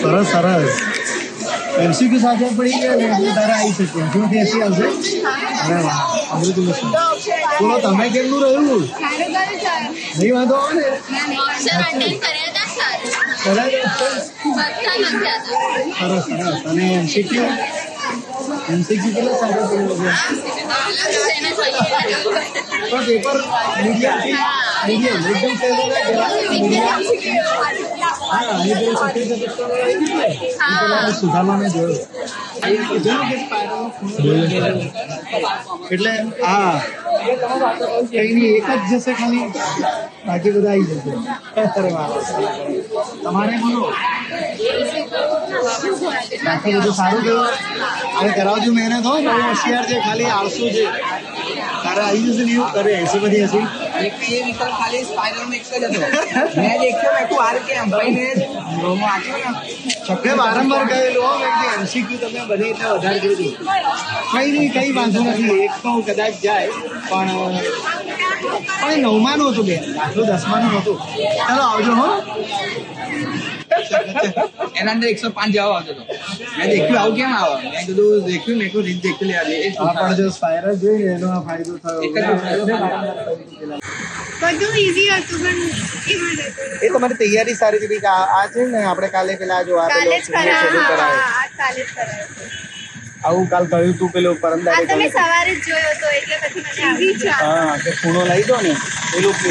સરસ સરસ. એમસીક્યુ સાથે પડી ગયા ને એટલે તારે આવી શકે. એમસીક્યુ એસી આવશે. અરે વાહ, અમૃત મિશ્ર. બોલો તમે કેમનું રહ્યું? નહીં વાંધો આવે ને? સરસ સરસ. અને એમસીક્યુ કેટલા સારા પડ્યું છે? પણ પેપર મીડિયમ એકદમ સહેલું હા, એ પેલું સુધારવાને જોયું એટલે હા કઈ નહીં, એક જ જશે ખાલી, બાકી બધા આવી જશે. તમારે બોલો બાકી બધું સારું કેવું? હવે કરાવજો મહેનત હો, બહુ હોશિયાર છે, ખાલી આળસુ છે. તારે આવી જશે ને એવું કરે એસી બધી હસી. ખાલી સ્પાઇરલ એક જ હતો. મેં દેખ્યો મેં તું હાર કેમ ભાઈને મેં વારંવાર કહેલું હો કે એમસીક્યુ તમે બને એટલે વધારે કીધું. કઈ નહીં, કઈ વાંધો નથી. એક તો કદાચ જાય પણ 9માનું હતું બેન, આટલું 10માનું હતું. ચાલો આવજો હો. એના અંદર 105 જવાબ આવતો હતો. મેં દેખ્યું આવું કેમ આવે, મેં કીધું દેખ્યું મેં રીત દેખી લે. પણ જો સ્પાઇરલ જોઈએ એનો આ ફાયદો થયો. બધું ઈઝી હતું પણ એ તમારી તૈયારી સારી હતી. આ છે ને આપણે કાલે પેલા જો આ કાલે જ પેલું કરાય. કાલે જ કરાયો. આવું કાલ કહ્યું તું પેલું આ પરમદારે તમે સવારે જ જોયો તો એટલે પછી મને આવી છે. હા, કે ખૂણો લઈ દો ને એ લોકો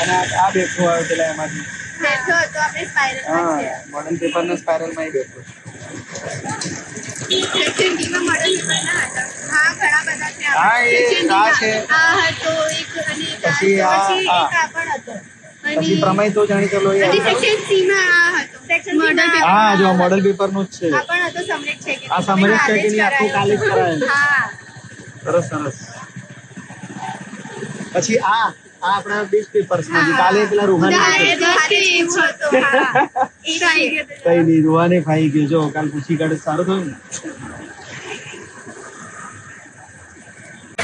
અને આ બેઠો આવ્યો પેલા એમાંથી. બેઠો હતો આપણે સ્પાઇરલમાં હા, છે. મોડર્ન પેપરના સ્પાઇરલમાં બેઠો. HND માં મોડલ પેપરના હતા. હા, ઘણા બધા છે. હા, એ આ છે. આ હતો એક અને પછી આ એક આ પણ હતો. પછી પ્રમેય તો જાણી ચલો એ અને સેક્શન C માં આ હતો. Section model paper. હા, જો મોડલ પેપરનું જ છે. આ પણ હતો સમરેશ છે કે આ સમરેશ છે કે નહીં આખું કાલે જ કરાયેલું. હા. સરસ સરસ. પછી આ આપણા બેસ્ટ પેપર્સ માંથી કાલે પેલા રૂહાની કઈ નહીં, રૂહાને ફાઈ ગયો. જો કાલ પૂછી કાઢે સારું થયું ને.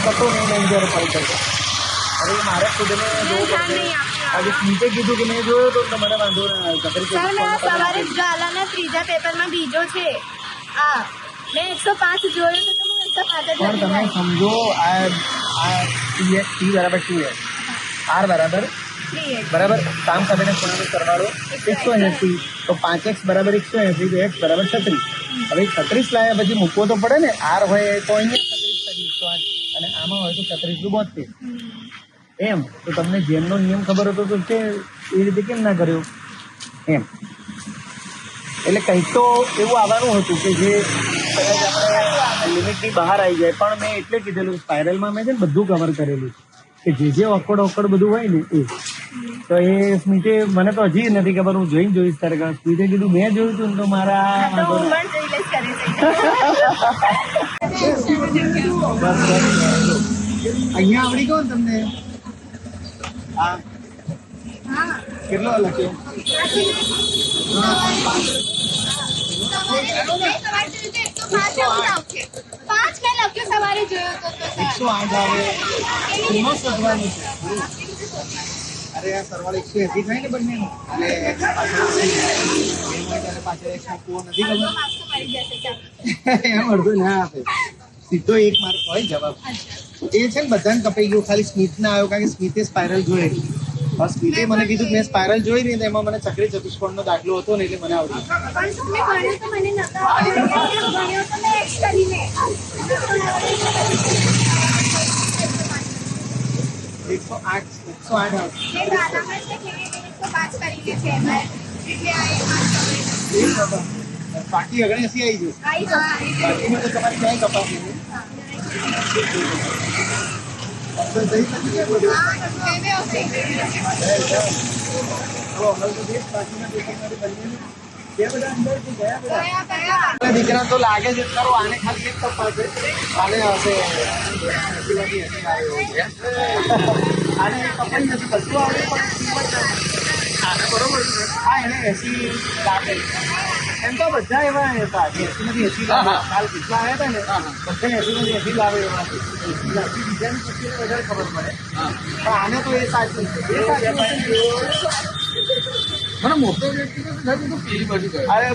પતો નહીં જયારે ફાઈ કરતો. હવે મારે ખુદને જોવું પડશે. આજે નીચે કીધું કે મેં જોયો તો મને વાંધો ના આવ્યો. સવારે ગાલાના ત્રીજા પેપરમાં બીજો છે. આ મેં 105 જોયો તો હું 105 જ પણ તમે સમજો આ T બરાબર 2S, R બરાબર કામ કરીને ખૂણાનો સરવાળો 180, તો 5x બરાબર 180, તો x બરાબર 36. હવે 36 લાવ્યા પછી મૂકવો તો પડે ને. R હોય તો અહીંયા 36 અને આમાં હોય તો 36 એમ. તો તમને જેમનો નિયમ ખબર હતો તો કે એ રીતે કેમ ના કર્યો એમ. એટલે કંઈક તો એવું આવવાનું હતું કે જે કદાચ આપણે લિમિટની બહાર આવી જાય. પણ મેં એટલે કીધેલું સ્પાઇરલમાં મેં છે ને બધું કવર કરેલું કે જે ઓકડ બધું હોય ને એ. તો એ સ્મિતે મને તો હજી નથી ખબર, હું જોઈશ ત્યારે. સ્મિતે કીધું મેં જોયું હતું ને તો મારા અહીંયા આવડી ગયો ને તમને. હા, કેટલો લખ્યો? સવારે જોયો તો 108 આવે. એમાં શોધવાનું છે. અરે આ સરવાળો 180 થાય ને બંનેનો. એટલે પાછળ એક મૂકવો નથી ખબર. એમ અડધું ના આપે, સીધો 1 માર્ક હોય જવાબ. એ છે ને બધાને કપાઈ ગયું, ખાલી સ્મિત ના આવ્યો કારણ કે સ્મિતે સ્પાઇરલ જોઈ. સ્મિતે મને કીધું મેં સ્પાઇરલ જોઈ ને એમાં મને ચક્રી ચતુષ્કોણનો દાખલો હતો ને એટલે મને આવડ્યું. બાકી 79 આવી જશે. બાકીમાં તો તમારે ક્યાંય કપાશે નહીં. દીકરા તો લાગે છે ખરો, આને ખાલી એક તપાસે આને હશે. આને કપાઈ નથી બધું આવડે પણ આને બરોબર. હા, એને 80 લાગે. એમ તો બધા એવા હતા 80 માંથી 80 લાવે. કાલ કેટલા આવ્યા હતા ને બધા 80 માંથી 80 લાવે એવા. બીજાને પછી વધારે ખબર પડે. પણ આને તો એ સાચું છે. મને મોટો વ્યક્તિ તો ફીલ બાજુ. અરે